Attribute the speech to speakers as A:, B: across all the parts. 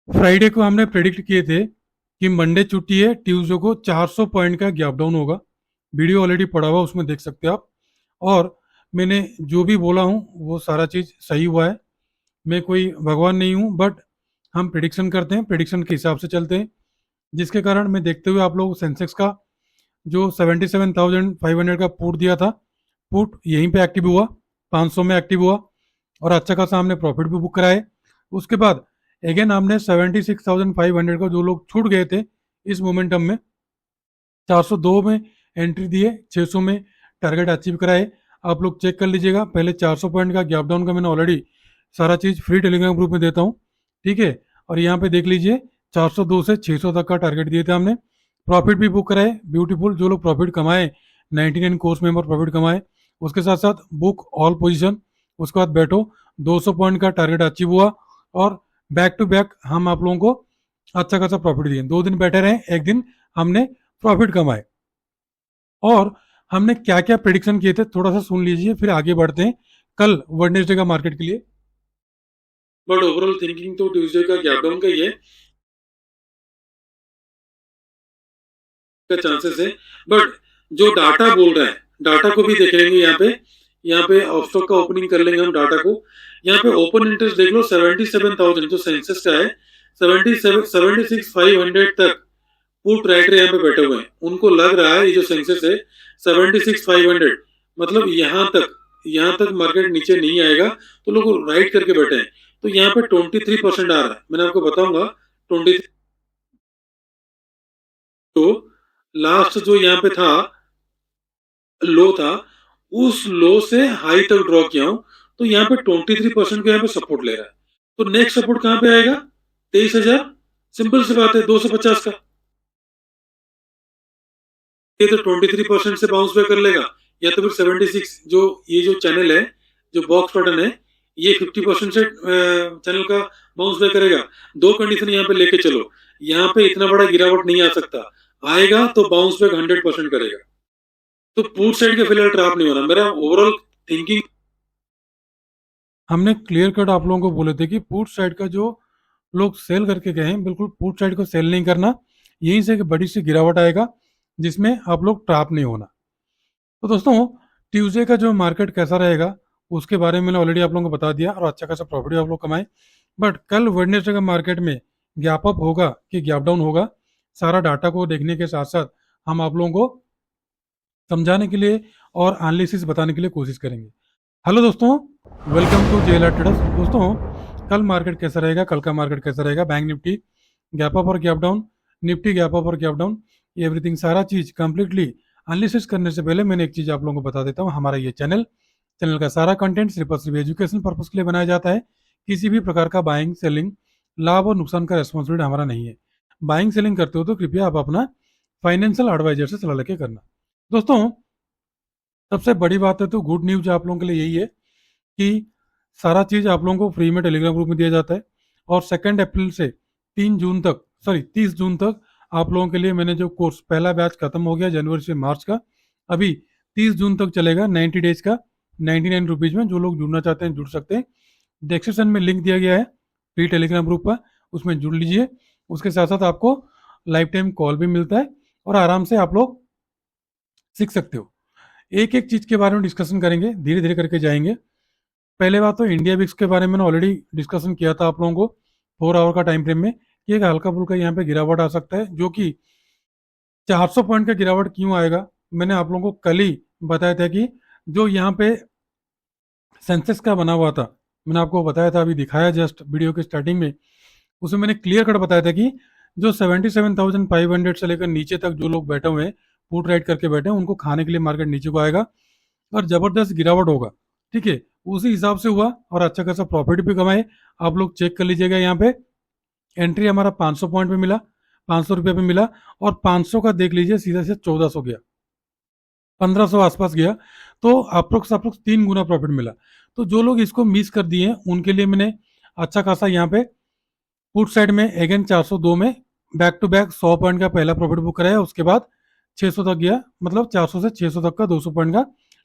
A: Friday को हमने predict किए थे कि मंडे छुट्टी है, ट्यूसडे को 400 पॉइंट का गैप डाउन होगा। वीडियो ऑलरेडी पड़ा हुआ, उसमें देख सकते हो आप। और मैंने जो भी बोला हूँ वो सारा चीज़ सही हुआ है। मैं कोई भगवान नहीं हूँ, बट हम प्रिडिक्शन करते हैं, प्रिडिक्शन के हिसाब से चलते हैं। जिसके कारण मैं देखते हुए आप लोग सेंसेक्स का जो 77,500 का पुट दिया था, पुट यहीं पे एक्टिव हुआ, 500 में एक्टिव हुआ और अच्छा खासा हमने प्रॉफिट भी बुक कराए। उसके बाद अगेन हमने 76,500 का जो लोग छूट गए थे इस मोमेंटम में 402 में एंट्री दिए, 600 में टारगेट अचीव कराए। आप लोग चेक कर लीजिएगा, पहले 400 पॉइंट का गैप डाउन का मैंने ऑलरेडी सारा चीज़ फ्री टेलीग्राम ग्रुप में देता हूँ, ठीक है। और यहाँ पे देख लीजिए 402 से 600 तक का टारगेट दिए थे हमने, प्रॉफिट भी बुक कराए। ब्यूटीफुल, जो लोग प्रॉफिट कमाए, 99 कोर्स मेंबर प्रॉफिट कमाए। उसके साथ साथ बुक ऑल पोजीशन, उसके बाद बैठो, 200 पॉइंट का टारगेट अचीव हुआ और बैक टू बैक हम आप लोगों को अच्छा खासा प्रॉफिट दिए। 2 दिन बैठे रहे, एक दिन हमने प्रॉफिट कमाए। और हमने क्या क्या प्रिडिक्शन किए थे थोड़ा सा सुन लीजिए, फिर आगे बढ़ते हैं कल वेडनेसडे का मार्केट के लिए। बट ओवरऑल थिंकिंग तो ट्यूसडे का गैप डाउन का ही है, का चांसेस है। बट जो डाटा बोल रहा है, डाटा को भी देख लेंगे। यहाँ पे ऑफ का ओपनिंग कर लेंगे हम डाटा को। यहाँ पे ओपन इंटरेस्ट देख लो, 77,000 जो सेंसस का है, 76,500 तक पुट राइटर यहाँ पे बैठे हुए हैं। उनको लग रहा है ये जो सेंसेस है 76,500, मतलब यहाँ तक मार्केट नीचे नहीं आएगा, तो लोग राइट करके बैठे हैं। तो यहाँ पे 23% आ रहा है, मैंने आपको बताऊंगा 23। तो लास्ट जो यहाँ पे था, लो था, उस लो से हाई तक ड्रॉ किया हूं, तो यहाँ पे 23% का यहाँ पे सपोर्ट ले रहा है। तो नेक्स्ट सपोर्ट कहाँ पे आएगा? 23,000। सिंपल सी बात है, 250 का। ये तो 23% से बाउंस बैक कर लेगा, या तो फिर 76, जो ये जो चैनल है, जो बॉक्स पैटर्न है, ये 50% से चैनल का बाउंस बैक करेगा। दो कंडीशन यहाँ पे लेके चलो, यहाँ पे इतना बड़ा गिरावट नहीं आ सकता, आएगा तो बाउंस बैक 100% करेगा। तो पुट साइड के फिलहाल ट्रैप नहीं होना, मेरा ओवरऑल थिंकिंग। हमने क्लियर कट आप लोगों को बोले थे कि पुट साइड का जो लोग सेल करके गए हैं, बिल्कुल पुट साइड को सेल नहीं करना, यहीं से एक बड़ी सी गिरावट आएगा जिसमें आप लोग ट्रैप नहीं होना। तो दोस्तों, ट्यूसडे का जो मार्केट कैसा रहेगा उसके बारे में मैंने ऑलरेडी आप लोगों को बता दिया और अच्छा खासा प्रॉफिट भी आप लोग कमाए। बट कल वेडनेसडे का मार्केट में गैप अप होगा कि गैप डाउन होगा, सारा डाटा को देखने के साथ साथ हम आप लोगों को समझाने के लिए और एनालिसिस बताने के लिए कोशिश करेंगे। हेलो दोस्तों, वेलकम टू जेएलआर ट्रेडर्स। दोस्तों, कल मार्केट कैसा रहेगा, कल का मार्केट कैसा रहेगा, बैंक निफ्टी गैप अप और gap down, Nifty gap up और गैप डाउन, एवरीथिंग सारा चीज़ कंप्लीटली एनालिसिस करने से पहले मैंने एक चीज़ आप लोगों को बता देता हूँ। हमारा ये चैनल का सारा कंटेंट सिर्फ और सिर्फ एजुकेशन पर्पज़ के लिए बनाया जाता है। किसी भी प्रकार का बाइंग सेलिंग, लाभ और नुकसान का रेस्पॉन्सिबिलिटी हमारा नहीं है। बाइंग सेलिंग करते हो तो कृपया आप अपना फाइनेंशियल एडवाइजर से सलाह लेके करना। दोस्तों, सबसे बड़ी बात है तो गुड न्यूज आप लोगों के लिए यही है कि सारा चीज़ आप लोगों को फ्री में टेलीग्राम ग्रुप में दिया जाता है। और 2 अप्रैल से 3 जून तक, सॉरी 30 जून तक आप लोगों के लिए मैंने जो कोर्स, पहला बैच खत्म हो गया जनवरी से मार्च का, अभी 30 जून तक चलेगा 90 डेज का, 99 रुपीज़ में। जो लोग जुड़ना चाहते हैं जुड़ सकते हैं। डिस्क्रिप्शन में लिंक दिया गया है फ्री टेलीग्राम ग्रुप का, उसमें जुड़ लीजिए। उसके साथ साथ आपको लाइफ टाइम कॉल भी मिलता है और आराम से आप लोग सीख सकते हो। एक एक चीज़ के बारे में डिस्कशन करेंगे, धीरे धीरे करके जाएंगे। पहले बात तो इंडिया विक्स के बारे में ऑलरेडी डिस्कशन किया था आप लोगों को 4 आवर का टाइम फ्रेम में कि एक हल्का फुल्का यहाँ पे गिरावट आ सकता है, जो कि 400 पॉइंट का गिरावट क्यों आएगा मैंने आप लोगों को कल ही बताया था कि जो यहाँ पे सेंसेक्स का बना हुआ था, मैंने आपको बताया था, अभी दिखाया जस्ट वीडियो के स्टार्टिंग में, उसमें मैंने क्लियर कट बताया था कि जो 77,500 से लेकर नीचे तक जो लोग बैठे हुए हैं, पुट राइट करके बैठे हैं, उनको खाने के लिए मार्केट नीचे को आएगा और जबरदस्त गिरावट होगा, ठीक है। उसी हिसाब से हुआ और अच्छा खासा प्रॉफिट भी कमाए। आप लोग चेक कर लीजिएगा, यहाँ पे एंट्री हमारा 500 पॉइंट पे मिला, 500 रुपये पे मिला, और 500 का देख लीजिए सीधा से 1400 गया, 1500 आसपास गया। तो अप्रोक्स अप्रोक्स 3 गुना प्रॉफिट मिला। तो जो लोग इसको मिस कर दिए उनके लिए मैंने अच्छा खासा यहाँ पे पुट साइड में अगेन 402 में बैक टू बैक 100 पॉइंट का पहला प्रॉफिट बुक कराया। उसके बाद 600 तक गया, मतलब 400 से 600 तक का 200 पॉइंट का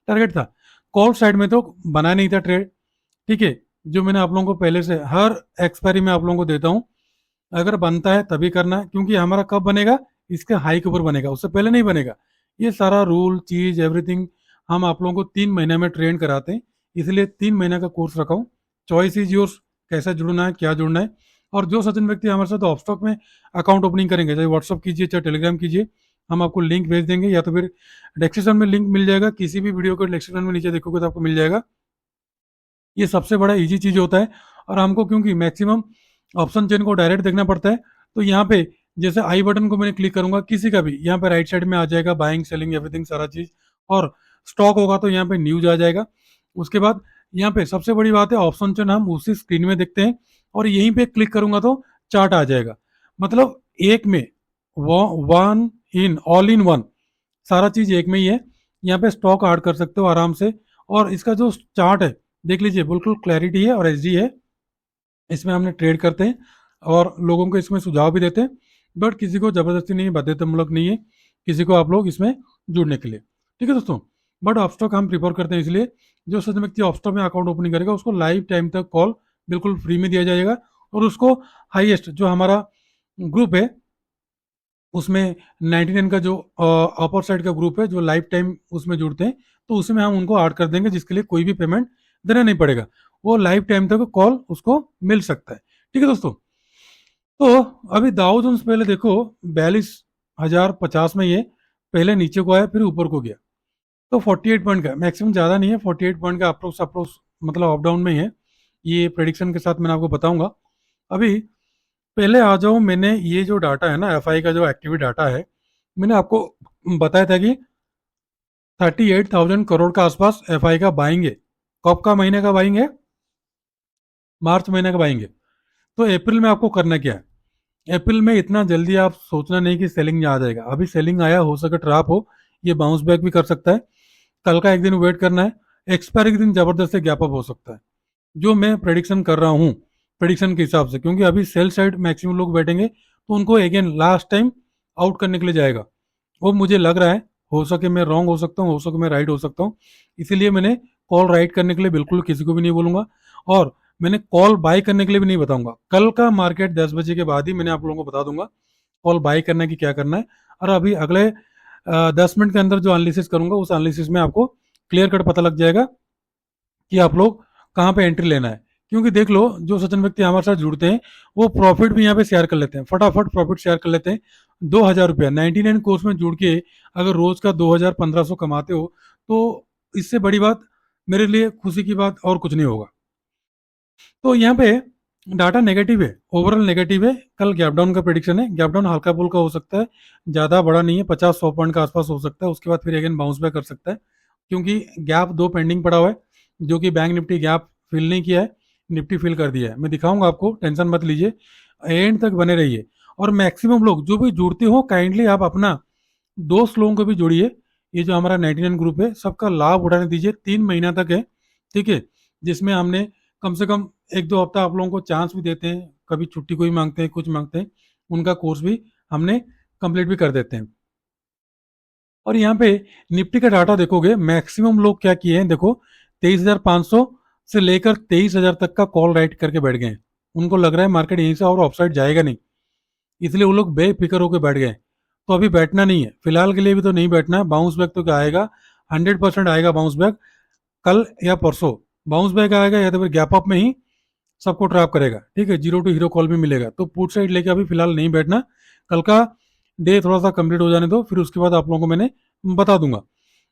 A: टारगेट था। कॉल साइड में तो बना नहीं था ट्रेड, ठीक है। जो मैंने आप लोगों को पहले से हर एक्सपायरी में आप लोगों को देता हूँ, अगर बनता है तभी करना है, क्योंकि हमारा कब बनेगा, इसके हाई के ऊपर बनेगा, उससे पहले नहीं बनेगा। ये सारा रूल चीज एवरीथिंग हम आप लोगों को 3 महीने में ट्रेन कराते हैं, इसलिए 3 महीने का कोर्स रखा हूँ। चॉइस इज योर्स, कैसे जुड़ना है, क्या जुड़ना है। और जो सचिन व्यक्ति हमारे साथ ऑफस्टॉक में अकाउंट ओपनिंग करेंगे, चाहे व्हाट्सअप कीजिए चाहे टेलीग्राम कीजिए, हम आपको लिंक भेज देंगे, या तो फिर डिस्क्रिप्शन में लिंक मिल जाएगा, किसी भी वीडियो को डिस्क्रिप्शन में नीचे देखोगे तो आपको मिल जाएगा। ये सबसे बड़ा इजी चीज होता है। और हमको क्योंकि मैक्सिमम ऑप्शन चेन को डायरेक्ट देखना पड़ता है, तो यहाँ पे जैसे आई बटन को मैंने क्लिक करूंगा, किसी का भी यहाँ पे राइट साइड में आ जाएगा बाइंग सेलिंग एवरीथिंग सारा चीज, और स्टॉक होगा तो यहाँ पे न्यूज आ जाएगा। उसके बाद यहाँ पे सबसे बड़ी बात है, ऑप्शन चेन हम उसी स्क्रीन में देखते हैं, और यहीं पे क्लिक करूंगा तो चार्ट आ जाएगा। मतलब एक में one in all in one, सारा चीज एक में ही है। यहाँ पे स्टॉक ऐड कर सकते हो आराम से, और इसका जो चार्ट है देख लीजिए, बिल्कुल क्लैरिटी है और एचडी है। इसमें हमने ट्रेड करते हैं और लोगों को इसमें सुझाव भी देते हैं, बट किसी को जबरदस्ती नहीं, बाध्यतामूलक नहीं है किसी को आप लोग इसमें जुड़ने के लिए। ठीक है दोस्तों, बट ऑफस्टॉक हम प्रिफर करते हैं, इसलिए जो सच व्यक्ति ऑफस्टॉक में अकाउंट ओपनिंग करेगा उसको लाइफ टाइम तक कॉल बिल्कुल फ्री में दिया जाएगा, और उसको हाईएस्ट जो हमारा ग्रुप है उसमें 99 का जो अपर साइड का ग्रुप है, जो लाइफ टाइम उसमें जुड़ते हैं, तो उसमें हम उनको ऐड कर देंगे, जिसके लिए कोई भी पेमेंट देना नहीं पड़ेगा, वो लाइफ टाइम तक कॉल उसको मिल सकता है। ठीक है दोस्तों, तो अभी दाऊ जोन्स पहले देखो 42,050 में, ये पहले नीचे को आया फिर ऊपर को गया, तो 48 पॉइंट का मैक्सिमम ज़्यादा नहीं है, 48 पॉइंट का अप्रोक्स अप्रोक्स मतलब अप डाउन में ही है। ये प्रेडिक्शन के साथ मैंने आपको बताऊंगा। अभी पहले आ जाऊं, मैंने ये जो डाटा है ना एफआई का जो एक्टिविटी डाटा है, मैंने आपको बताया था कि 38,000 करोड़ का आसपास एफआई का बाइंग है। कब का महीने का बाइंग है, मार्च महीने का बाइंग है। तो अप्रैल में आपको करना क्या है, अप्रैल में इतना जल्दी आप सोचना नहीं कि सेलिंग में आ जाएगा, अभी सेलिंग आया, हो सके ट्रैप हो, ये बाउंस बैक भी कर सकता है, कल का एक दिन वेट करना है, एक्सपायरी के दिन जबरदस्त गैप अप हो सकता है, जो मैं प्रेडिक्शन कर रहा हूँ प्रेडिक्शन के हिसाब से, क्योंकि अभी सेल साइड मैक्सिमम लोग बैठेंगे, तो उनको अगेन लास्ट टाइम आउट करने के लिए जाएगा, वो मुझे लग रहा है। हो सके मैं रॉन्ग हो सकता हूँ, हो सके मैं राइट हो सकता हूँ, इसीलिए मैंने कॉल राइट करने के लिए बिल्कुल किसी को भी नहीं बोलूंगा, और मैंने कॉल बाय करने के लिए भी नहीं बताऊंगा। कल का मार्केट 10 बजे के बाद ही मैंने आप लोगों को बता दूंगा कॉल बाय करना कि क्या करना है। और अभी अगले 10 मिनट के अंदर जो एनालिसिस करूंगा, उस एनालिसिस में आपको क्लियर कट पता लग जाएगा कि आप लोग कहाँ पे एंट्री लेना है। क्योंकि देख लो, जो सचिन व्यक्ति हमारे साथ जुड़ते हैं वो प्रॉफिट भी यहाँ पे शेयर कर लेते हैं, फटाफट प्रॉफिट शेयर कर लेते हैं। 2,000 रुपया 99 कोर्स में जुड़ के अगर रोज का 2,000-1,500 कमाते हो, तो इससे बड़ी बात मेरे लिए खुशी की बात और कुछ नहीं होगा। तो यहाँ पे डाटा नेगेटिव है, ओवरऑल नेगेटिव है। कल गैप डाउन का प्रेडिक्शन है, गैप डाउन हल्का फुल्का हो सकता है, ज़्यादा बड़ा नहीं है, 50-100 पॉइंट का आसपास हो सकता है, उसके बाद फिर अगेन बाउंस बैक कर सकता है, क्योंकि गैप 2 पेंडिंग पड़ा हुआ है, जो कि बैंक निफ्टी गैप फिल नहीं किया है, निफ्टी फिल कर दिया है। मैं दिखाऊंगा आपको, टेंशन मत लीजिए, एंड तक बने रहिए। और मैक्सिमम लोग जो भी जुड़ते हो, काइंडली आप अपना दोस्त लोगों को भी जोड़िए, ये जो हमारा 99 ग्रुप है सबका लाभ उठाने दीजिए, 3 महीना तक है। ठीक है, जिसमें हमने कम से कम 1-2 हफ्ता आप लोगों को चांस भी देते हैं, कभी छुट्टी कोई मांगते हैं, कुछ मांगते हैं, उनका कोर्स भी हमने कंप्लीट भी कर देते हैं। और यहाँ पे निफ्टी का डाटा देखोगे, मैक्सिमम लोग क्या किए हैं देखो, 23,500 से लेकर 23,000 तक का कॉल राइट करके बैठ गए हैं। उनको लग रहा है मार्केट यहीं से और ऑफसाइड जाएगा नहीं, इसलिए वो लोग बेफिक्र होकर बैठ गए। तो अभी बैठना नहीं है, फिलहाल के लिए भी तो नहीं बैठना है। बाउंस बैक तो क्या आएगा, 100% आएगा बाउंस बैक, कल या परसों बाउंस बैक आएगा, या तो फिर गैप अप में ही सबको ट्रैप करेगा। ठीक है, जीरो टू हीरो कॉल भी मिलेगा, तो पुट साइड लेके अभी फिलहाल नहीं बैठना, कल का डे थोड़ा सा कंप्लीट हो जाने दो, फिर उसके बाद आप लोगों को मैंने बता दूंगा।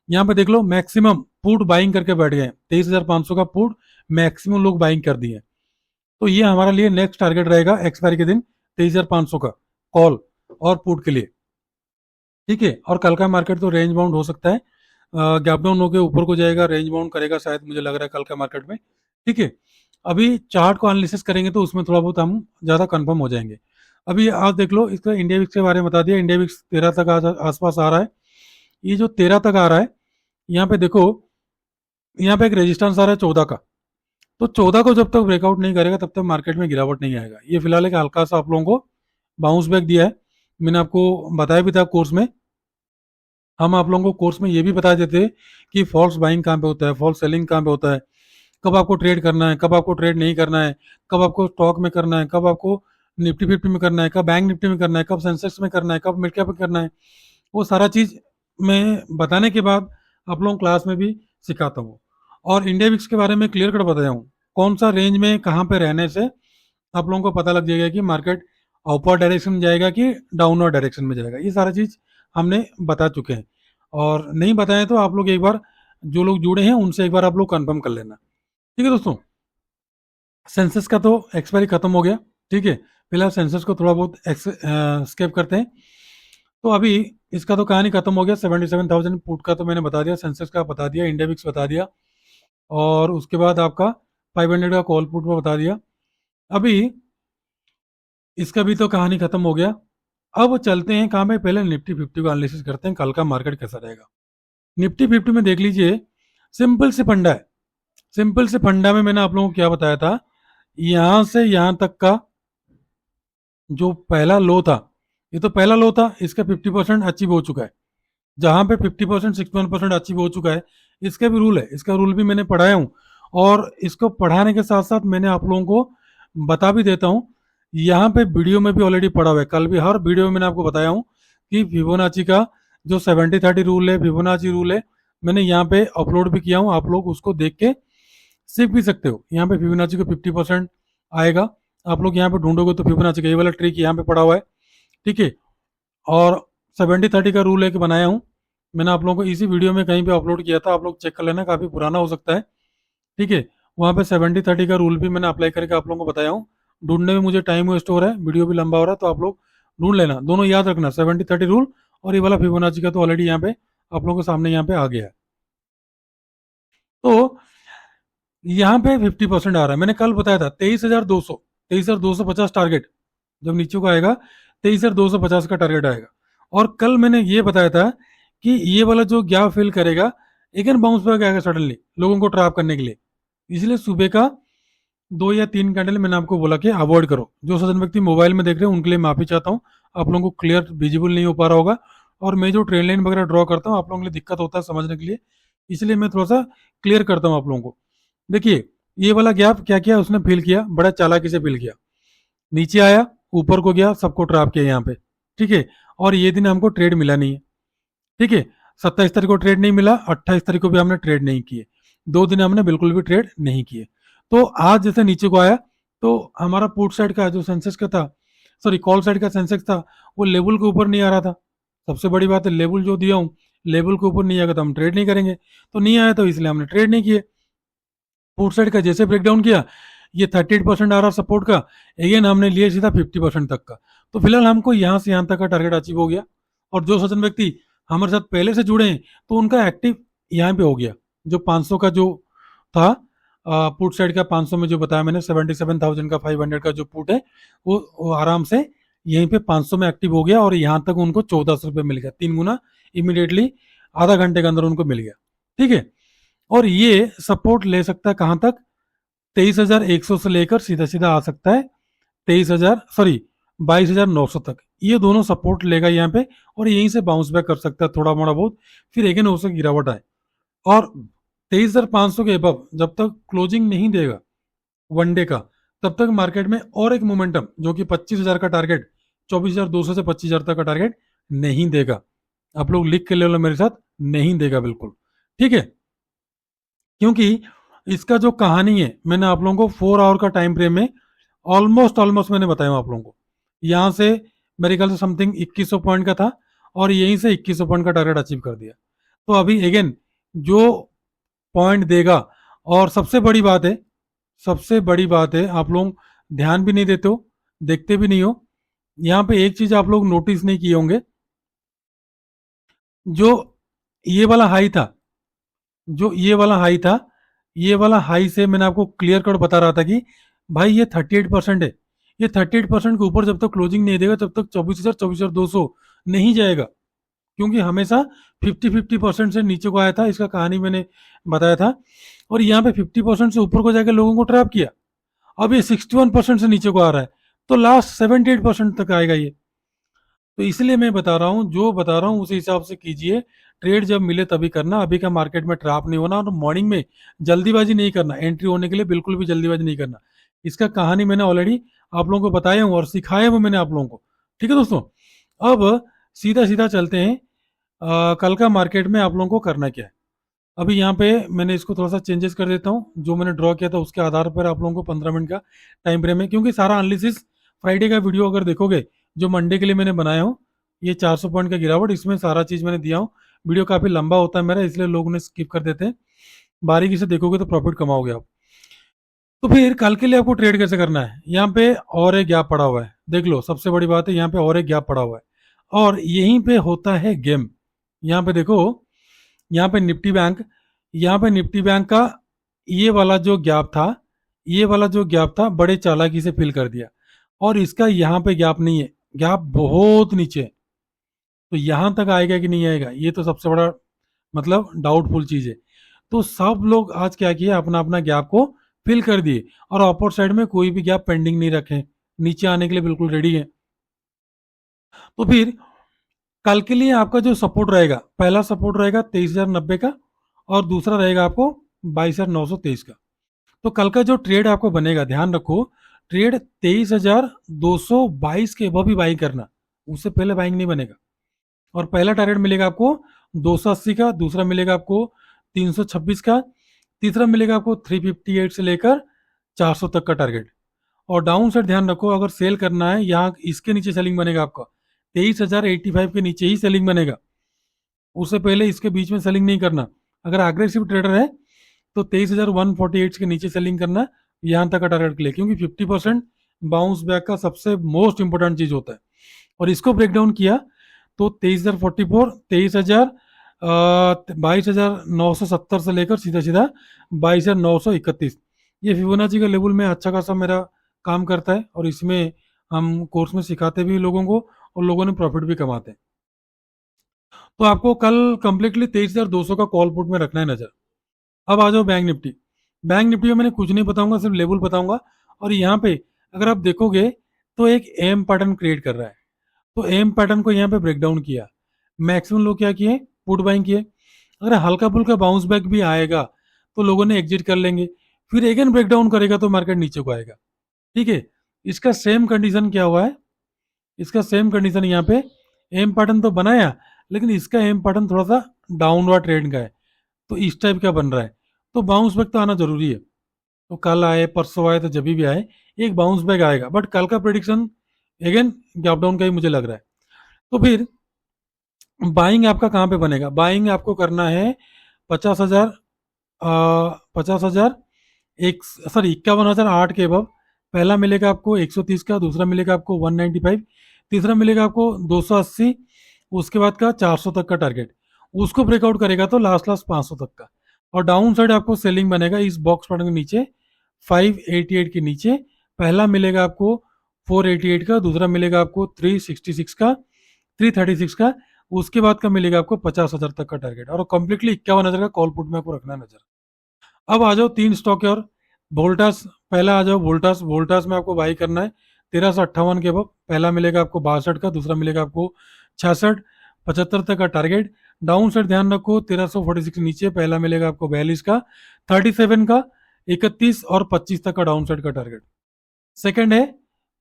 A: यहाँ पे देख लो, मैक्सिमम पुट बाइंग करके बैठ गए, 23,500 का पुट मैक्सिमम लोग बाइंग कर दिए। तो ये हमारा लिए नेक्स्ट टारगेट रहेगा एक्सपायरी के दिन, 23,500 का कॉल और पुट के लिए। ठीक है, और कल का मार्केट तो रेंज बाउंड हो सकता है, गैप डाउन होकर ऊपर को जाएगा, रेंज बाउंड करेगा शायद, मुझे लग रहा है कल का मार्केट में। ठीक है, अभी चार्ट को एनालिसिस करेंगे तो उसमें थोड़ा बहुत हम ज़्यादा कंफर्म हो जाएंगे। अभी आप देख लो, इसका इंडिया विक्स के बारे में बता दिया, इंडिया विक्स 13 तक आसपास आ रहा है। ये जो 13 तक आ रहा है, यहाँ पे देखो, यहाँ पे एक रेजिस्टेंस आ रहा है 14 का, तो 14 को जब तक ब्रेकआउट नहीं करेगा तब तक मार्केट में गिरावट नहीं आएगा। ये फिलहाल एक हल्का सा आप लोगों को बाउंस बैक दिया है, मैंने आपको बताया भी था कोर्स में। हम आप लोगों को कोर्स में ये भी बता देते हैं कि फॉल्स बाइंग कहाँ पे होता है, फॉल्स सेलिंग कहाँ पे होता है, कब आपको ट्रेड करना है, कब आपको ट्रेड नहीं करना है, कब आपको स्टॉक में करना है, कब आपको निफ्टी 50 में करना है, कब बैंक निफ्टी में करना है, कब सेंसेक्स में करना है, कब मिड कैप में करना है, वो सारा चीज़ मैं बताने के बाद आप लोगों क्लास में भी सिखाता हूँ। और इंडिया विक्स के बारे में क्लियर कट बताया हूँ, कौन सा रेंज में कहाँ पे रहने से आप लोगों को पता लग जाएगा कि मार्केट अपर डायरेक्शन में जाएगा कि डाउनवर्ड डायरेक्शन में जाएगा। ये सारा चीज़ हमने बता चुके हैं, और नहीं बताए तो आप लोग एक बार, जो लोग जुड़े हैं उनसे एक बार आप लोग कंफर्म कर लेना। ठीक है दोस्तों, सेंसस का तो एक्सपायरी खत्म हो गया। ठीक है, फिलहाल सेंसस को थोड़ा बहुत स्केप करते हैं। तो अभी इसका तो कहानी खत्म हो गया। 77,000 पुट का तो मैंने बता दिया, सेंसस का बता दिया, इंडिया विक्स बता दिया, और उसके बाद आपका 500 का कॉल पुट में बता दिया। अभी इसका भी तो कहानी खत्म हो गया। अब चलते हैं कहाँ पे, पहले निफ्टी 50 का एनालिसिस करते हैं, कल का मार्केट कैसा रहेगा। निफ्टी 50 में देख लीजिए, सिंपल से फंडा है। सिंपल से फंडा में मैंने आप लोगों को क्या बताया था, यहां से यहां तक का जो पहला लो था, ये तो पहला लो था, इसका 50% अचीव हो चुका है। जहां पे 50% 61% अचीव हो चुका है, इसका भी रूल है, इसका रूल भी मैंने पढ़ाया हूँ। और इसको पढ़ाने के साथ साथ मैंने आप लोगों को बता भी देता हूँ, यहाँ पे वीडियो में भी ऑलरेडी पढ़ा हुआ है, कल भी हर वीडियो में मैंने आपको बताया हूँ कि फिबोनाची का जो 70-30 रूल है, फिबोनाची रूल है, मैंने यहाँ पे अपलोड भी किया हूँ, आप लोग उसको देख के सीख भी सकते हो। यहाँ पे फिबोनाची को 50% आएगा, आप लोग यहाँ पे ढूंढोगे तो फिबोनाची का ये वाला ट्रिक यहाँ पे पड़ा हुआ है। ठीक है, और 70-30 का रूल एक बनाया हूँ, मैंने आप लोगों को इसी वीडियो में कहीं पे अपलोड किया था, आप लोग चेक कर लेना, काफ़ी पुराना हो सकता है। ठीक है, वहाँ पे 70-30 का रूल भी मैंने अप्लाई करके आप लोगों को बताया हूँ। ढूंढने में मुझे टाइम वेस्ट हो रहा है, वीडियो भी लंबा हो रहा है, तो आप लोग ढूंढ लेना, दोनों याद रखना, 70-30 रूल और ये वाला फिबोनाची का तो ऑलरेडी यहाँ पे आप लोगों के सामने यहाँ पे आ गया है। तो यहाँ पे 50% आ रहा है, मैंने कल बताया था 23,250 टारगेट जब नीचे को आएगा, 23,250 का टारगेट आएगा। और कल मैंने ये बताया था कि ये वाला जो गैप फिल करेगा, अगेन बाउंस बैक आएगा सडनली लोगों को ट्रैप करने के लिए। इसलिए सुबह का 2 या 3 कैंडल मैंने आपको बोला कि अवॉइड करो। जो सज्जन व्यक्ति मोबाइल में देख रहे हैं उनके लिए माफी चाहता हूँ, आप लोगों को क्लियर विजिबल नहीं हो पा रहा होगा, और मैं जो ट्रेन लाइन वगैरह ड्रॉ करता हूँ आप लोगों के लिए दिक्कत होता है समझने के लिए, इसलिए मैं थोड़ा सा क्लियर करता हूँ आप लोगों को। देखिए, ये वाला गैप क्या किया उसने फिल किया, बड़ा चालाकी से फिल किया, नीचे आया, ऊपर को गया, सबको ट्रैप किया यहाँ पे। ठीक है, और ये दिन हमको ट्रेड मिला नहीं है। ठीक है, 27 तारीख को ट्रेड नहीं मिला, 28 तारीख को भी हमने ट्रेड नहीं किए, 2 दिन हमने बिल्कुल भी ट्रेड नहीं किए। तो आज जैसे नीचे को आया, तो हमारा पुट साइड का जो सेंसेक्स का था, सॉरी कॉल साइड का सेंसेक्स था, वो लेवल के ऊपर नहीं आ रहा था। सबसे बड़ी बात है, लेवल जो दिया हूँ, लेवल के ऊपर नहीं आएगा तो हम ट्रेड नहीं करेंगे, तो नहीं आया तो इसलिए हमने ट्रेड नहीं किए। पुट साइड का जैसे ब्रेकडाउन किया, ये 38% आ रहा सपोर्ट का, अगेन हमने लिए सीधा 50% तक का। तो फिलहाल हमको यहाँ से यहाँ तक का टारगेट अचीव हो गया। और जो सज्जन व्यक्ति हमारे साथ पहले से जुड़े हैं, तो उनका एक्टिव यहाँ पे हो गया। जो 500 का जो था पुट साइड का, 500 में जो बताया मैंने 77,000 का 500 का जो पुट है, वो आराम से यहीं पे 500 में एक्टिव हो गया, और यहाँ तक उनको 1400 रुपये मिल गया, 3 गुना इमीडिएटली आधा घंटे के अंदर उनको मिल गया। ठीक है, और ये सपोर्ट ले सकता है कहाँ तक, 23,100 से लेकर सीधा सीधा आ सकता है 22,900 तक। ये दोनों सपोर्ट लेगा यहाँ पे, और यहीं से बाउंस बैक कर सकता है थोड़ा मोड़ा बहुत, फिर अगेन हो सकता गिरावट आए। और 23,500 के अबव जब तक क्लोजिंग नहीं देगा वनडे का, तब तक मार्केट में और एक मोमेंटम जो कि 25,000 का टारगेट, 24,200 से 25,000 तक का टारगेट नहीं देगा। आप लोग लिख के ले लो मेरे साथ, नहीं देगा बिल्कुल। ठीक है, क्योंकि इसका जो कहानी है, मैंने आप लोगों को 4 आवर का टाइम फ्रेम में ऑलमोस्ट मैंने बताया आप लोगों को। यहाँ से मेरे ख्याल से समथिंग 2100 पॉइंट का था, और यहीं से 2100 पॉइंट का टारगेट अचीव कर दिया। तो अभी अगेन जो पॉइंट देगा, और सबसे बड़ी बात है, सबसे बड़ी बात है, आप लोग ध्यान भी नहीं देते हो, देखते भी नहीं हो। यहाँ पे एक चीज आप लोग नोटिस नहीं किए होंगे, जो ये वाला हाई था, जो ये वाला हाई था, ये वाला हाई से मैंने आपको क्लियर कट बता रहा था कि भाई ये 38% है। ये 38% के ऊपर जब तक क्लोजिंग नहीं देगा, तब तक 24,200 नहीं जाएगा, क्योंकि हमेशा 50% से नीचे को आया था, इसका कहानी मैंने बताया था। और यहाँ पे 50% से ऊपर को जाकर लोगों को ट्रैप किया, अब ये 61% से नीचे को आ रहा है, तो लास्ट 78% तक आएगा ये। तो इसलिए मैं बता रहा हूँ, जो बता रहा हूँ उसी हिसाब से कीजिए। ट्रेड जब मिले तभी करना, अभी का मार्केट में ट्रैप नहीं होना, और मॉर्निंग में जल्दीबाजी नहीं करना, एंट्री होने के लिए बिल्कुल भी जल्दीबाजी नहीं करना। इसका कहानी मैंने ऑलरेडी आप लोगों को बताया हूँ और सिखाया वो मैंने आप लोगों को। ठीक है दोस्तों, अब सीधा सीधा चलते हैं कल का मार्केट में आप लोगों को करना क्या है। अभी यहाँ पे मैंने इसको थोड़ा सा चेंजेस कर देता हूँ, जो मैंने ड्रॉ किया था उसके आधार पर आप लोगों को 15 मिनट का टाइम फ्रेम है, क्योंकि सारा एनालिसिस फ्राइडे का वीडियो अगर देखोगे जो मंडे के लिए मैंने बनाया हूँ, ये 400 पॉइंट का गिरावट, इसमें सारा चीज़ मैंने दिया हूँ। वीडियो काफ़ी लंबा होता है मेरा, इसलिए लोग उन्हें स्किप कर देते हैं। बारीकी से देखोगे तो प्रॉफिट कमाओगे आप। तो फिर कल के लिए आपको ट्रेड कैसे करना है, यहाँ पे और एक गैप पड़ा हुआ है, देख लो, सबसे बड़ी बात है यहाँ पे और एक गैप पड़ा हुआ है और यहीं पे होता है गेम। यहाँ पे देखो, यहाँ पे निफ्टी बैंक, यहाँ पे निफ्टी बैंक का ये वाला जो गैप था, ये वाला जो गैप था बड़े चालाकी से फिल कर दिया और इसका यहाँ पे गैप नहीं है, गैप बहुत नीचे है। तो यहाँ तक आएगा कि नहीं आएगा, ये तो सबसे बड़ा मतलब डाउटफुल चीज है। तो सब लोग आज क्या किए, अपना अपना गैप को फिल कर दिए और अपर साइड में कोई भी गैप पेंडिंग नहीं रखे, नीचे आने के लिए बिल्कुल रेडी है। तो फिर कल के लिए आपका जो सपोर्ट रहेगा, पहला सपोर्ट रहेगा 23,090 का और दूसरा रहेगा आपको 22,923 का। तो कल का जो ट्रेड आपको बनेगा, ध्यान रखो, ट्रेड 23,222 के अबव ही बाइंग करना, उससे पहले बाइंग नहीं बनेगा। और पहला टारगेट मिलेगा आपको 280 का, दूसरा मिलेगा आपको 326 का, तीसरा मिलेगा आपको 358 से लेकर 400 तक का टारगेट। और डाउन साइड ध्यान रखो, अगर सेल करना है यहाँ इसके नीचे सेलिंग बनेगा आपका 23,085 के नीचे ही सेलिंग बनेगा, उससे पहले इसके बीच में सेलिंग नहीं करना। अगर एग्रेसिव ट्रेडर है तो 23,148 के नीचे सेलिंग करना, यहाँ तक का टारगेट के लिए, क्योंकि 50% बाउंस बैक का सबसे मोस्ट इंपॉर्टेंट चीज होता है। और इसको ब्रेक डाउन किया तो 23,044, 23,000, 22,970 से लेकर सीधा सीधा 22,931, ये फिबोनाची का लेवल में अच्छा खासा मेरा काम करता है और इसमें हम कोर्स में सिखाते भी लोगों को और लोगों ने प्रॉफिट भी कमाते हैं। तो आपको कल कंप्लीटली 23,200 का कॉल पुट में रखना है नजर। अब आ जाओ बैंक निफ्टी। बैंक निफ्टी में मैंने कुछ नहीं बताऊंगा, सिर्फ लेवल बताऊंगा। और यहाँ पे अगर आप देखोगे तो एक एम पैटर्न क्रिएट कर रहा है, तो एम पैटर्न को यहाँ पे ब्रेक डाउन किया, मैक्सिमम लोग क्या किए, पुट बाइंग किए। अगर हल्का फुल्का बाउंस बैक भी आएगा तो लोगों ने एग्जिट कर लेंगे, फिर अगेन ब्रेक डाउन करेगा तो मार्केट नीचे को आएगा। ठीक है, इसका सेम कंडीशन क्या हुआ है, इसका सेम कंडीशन यहाँ पे एम पैटर्न तो बनाया, लेकिन इसका एम पैटर्न थोड़ा सा डाउनवर्ड ट्रेंड का है, तो इस टाइप का बन रहा है। तो बाउंस बैक तो आना जरूरी है, तो कल आए परसों आए तो जब भी आए एक बाउंस बैक आएगा, बट कल का प्रेडिक्शन अगेन गैप डाउन का ही मुझे लग रहा है। तो फिर बाइंग आपका कहाँ पे बनेगा, बाइंग आपको करना है 50,000, 50,000 एक, सॉरी 51,008 के अब पहला मिलेगा आपको 130 का, दूसरा मिलेगा आपको 195, तीसरा मिलेगा आपको 280, उसके बाद का 400 तक का टारगेट, उसको ब्रेकआउट करेगा तो लास्ट लास्ट 500 तक का। और डाउन साइड आपको सेलिंग बनेगा इस बॉक्स पैटर्न के नीचे 588 के नीचे, पहला मिलेगा आपको 488 का, दूसरा मिलेगा आपको 366 का, 336 का, उसके बाद का मिलेगा आपको 50,000 तक का टारगेट और कंप्लीटली 51,000 का कॉल पुट में आपको रखना नजर। अब आ जाओ तीन स्टॉक और वोल्टास, पहला आ जाओ वोल्टास, वोल्टास में आपको बाई करना है 1358 के अब, पहला मिलेगा आपको 62 का, दूसरा मिलेगा आपको 66, 75 तक का टारगेट। डाउन साइड ध्यान रखो 1346 नीचे, पहला मिलेगा आपको 42 का, 37 का, 31 और 25 तक का डाउन साइड का टारगेट। सेकंड है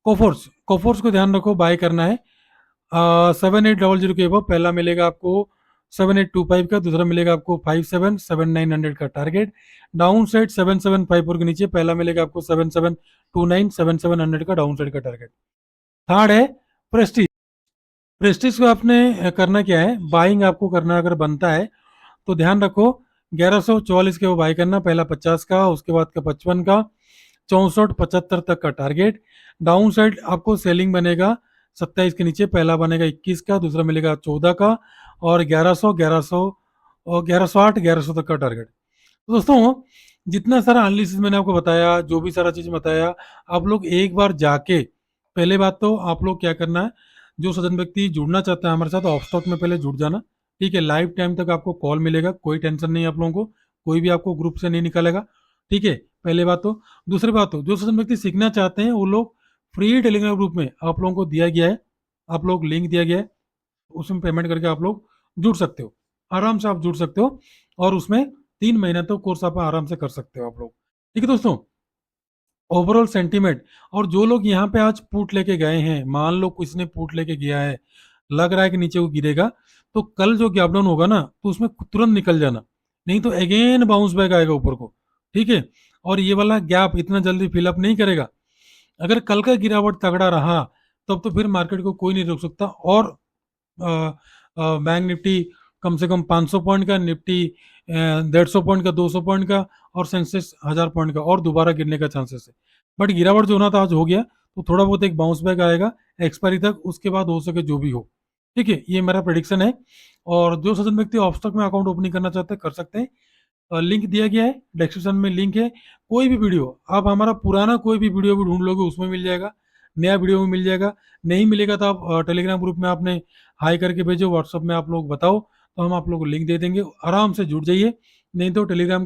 A: कोफोर्स, कोफोर्स को ध्यान रखो बाय करना है 7800 के अब, पहला मिलेगा आपको 7825 का, दूसरा मिलेगा आपको 577900 का टारगेट। डाउन साइड 7754 के नीचे, पहला मिलेगा आपको 7729, 7700 का डाउन साइड का टारगेट। थर्ड है प्रेस्टीज, प्रेस्टीज को आपने करना क्या है, बाइंग आपको करना अगर बनता है तो ध्यान रखो 1144 के वो बाई करना, पहला 50 का, उसके बाद का 55 का, 64 75 तक का टारगेट। डाउन साइड आपको सेलिंग बनेगा 27 के नीचे, पहला बनेगा 21 का, दूसरा मिलेगा 14 का और 1100 1100 और 1108 1100 तक का टारगेट। तो दोस्तों जितना सारा एनालिसिस मैंने आपको बताया, जो भी सारा चीज बताया, आप लोग एक बार जाके, पहले बात तो आप लोग क्या करना है, जो सज्जन व्यक्ति जुड़ना चाहता है हमारे साथ ऑफ स्टॉक में पहले जुड़ जाना। ठीक है, लाइफ टाइम तक आपको कॉल मिलेगा, कोई टेंशन नहीं है आप लोगों को, कोई भी आपको ग्रुप से नहीं निकालेगा। ठीक है, पहले बात तो। दूसरी बात तो जो सज्जन व्यक्ति सीखना चाहते हैं वो लोग फ्री टेलीग्राम ग्रुप में आप लोगों को दिया गया है, आप लोग लिंक दिया गया है, उसमें पेमेंट करके आप लोग जुड़ सकते हो, आराम से आप जुड़ सकते हो और उसमें 3 महीने तो कोर्स आप आराम से कर सकते हो आप लोग। ठीक है दोस्तों, ओवरऑल सेंटीमेंट। और जो लोग यहाँ पे आज पुट लेके गए हैं, मान लो किसी ने पुट लेके गया है, लग रहा है कि नीचे को गिरेगा, तो कल जो गैप डाउन होगा ना, तो उसमें तुरंत निकल जाना, नहीं तो अगेन बाउंस बैक आएगा ऊपर को। ठीक है, और ये वाला गैप इतना जल्दी फिलअप नहीं करेगा। अगर कल का गिरावट तगड़ा रहा तब तो फिर मार्केट को कोई नहीं रोक सकता। और बैंक निफ्टी कम से कम 500 पॉइंट का, निफ्टी 150 पॉइंट का, 200 पॉइंट का, और सेंसेक्स 1000 पॉइंट का और दोबारा गिरने का चांसेस है। बट गिरावट जो होना था आज हो गया, तो थोड़ा बहुत एक बाउंस बैक आएगा एक्सपायरी तक, उसके बाद हो सके जो भी हो। ठीक है, ये मेरा प्रेडिक्शन है। और जो सज्जन व्यक्ति ऑफ स्टॉक में अकाउंट ओपनिंग करना चाहते हैं कर सकते हैं, लिंक दिया गया है डिस्क्रिप्शन में, लिंक है। कोई भी वीडियो आप हमारा पुराना कोई भी वीडियो भी ढूंढ लोगे उसमें मिल जाएगा, नया वीडियो में मिल जाएगा। नहीं मिलेगा तो आप टेलीग्राम ग्रुप में आपने हाई करके भेजो, व्हाट्सअप में आप लोग बताओ, तो हम आप लोग को लिंक दे देंगे, आराम से जुड़ जाइए। नहीं तो टेलीग्राम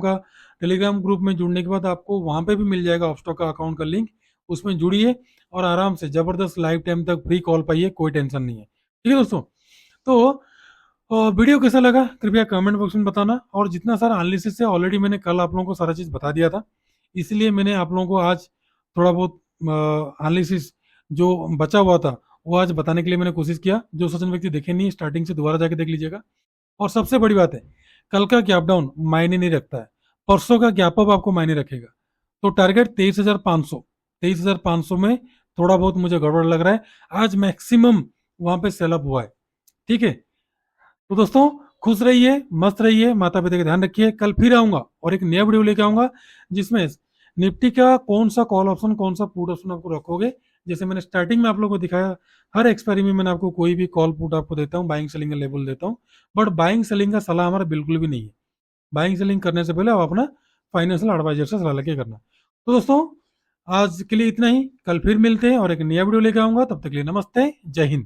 A: ग्रुप में जुड़ने के बाद आपको वहां पे भी मिल जाएगा ऑफ स्टॉक का अकाउंट का लिंक, उसमें जुड़िए और आराम से जबरदस्त लाइव टाइम तक फ्री कॉल पाइए, कोई टेंशन नहीं है। ठीक है दोस्तों, तो वीडियो कैसा लगा कृपया कमेंट बॉक्स में बताना। और जितना सारा एनालिसिस है ऑलरेडी मैंने कल आप लोगों को सारा चीज़ बता दिया था, इसलिए मैंने आप लोगों को आज थोड़ा बहुत एनालिसिस जो बचा हुआ था वो आज बताने के लिए मैंने कोशिश किया। जो सचिन व्यक्ति देखे नहीं, स्टार्टिंग से दोबारा जाके देख लीजिएगा। और सबसे बड़ी बात है, कल का गैप डाउन मायने नहीं रखता है, परसों का गैप अप आपको मायने रखेगा। तो टारगेट 23,500 में थोड़ा बहुत मुझे गड़बड़ लग रहा है, आज मैक्सिमम वहां पे सेल अप हुआ है। ठीक है, तो दोस्तों खुश रहिए, मस्त रहिए, माता पिता का ध्यान रखिए। कल फिर आऊंगा और एक नया वीडियो लेके आऊंगा जिसमें निफ्टी का कौन सा कॉल ऑप्शन, कौन सा पुट ऑप्शन आपको रखोगे। जैसे मैंने स्टार्टिंग में आप लोगों को दिखाया, हर एक्सपायरी में मैंने आपको कोई भी कॉल पुट आपको देता हूँ, बाइंग सेलिंग का लेबल देता हूँ। बट बाइंग सेलिंग का सलाह हमारा बिल्कुल भी नहीं है। बाइंग सेलिंग करने से पहले आप अपना फाइनेंशियल एडवाइजर से सलाह लेके करना। तो दोस्तों आज के लिए इतना ही, कल फिर मिलते हैं और एक नया वीडियो लेके आऊंगा। तब तक के लिए नमस्ते, जय हिंद।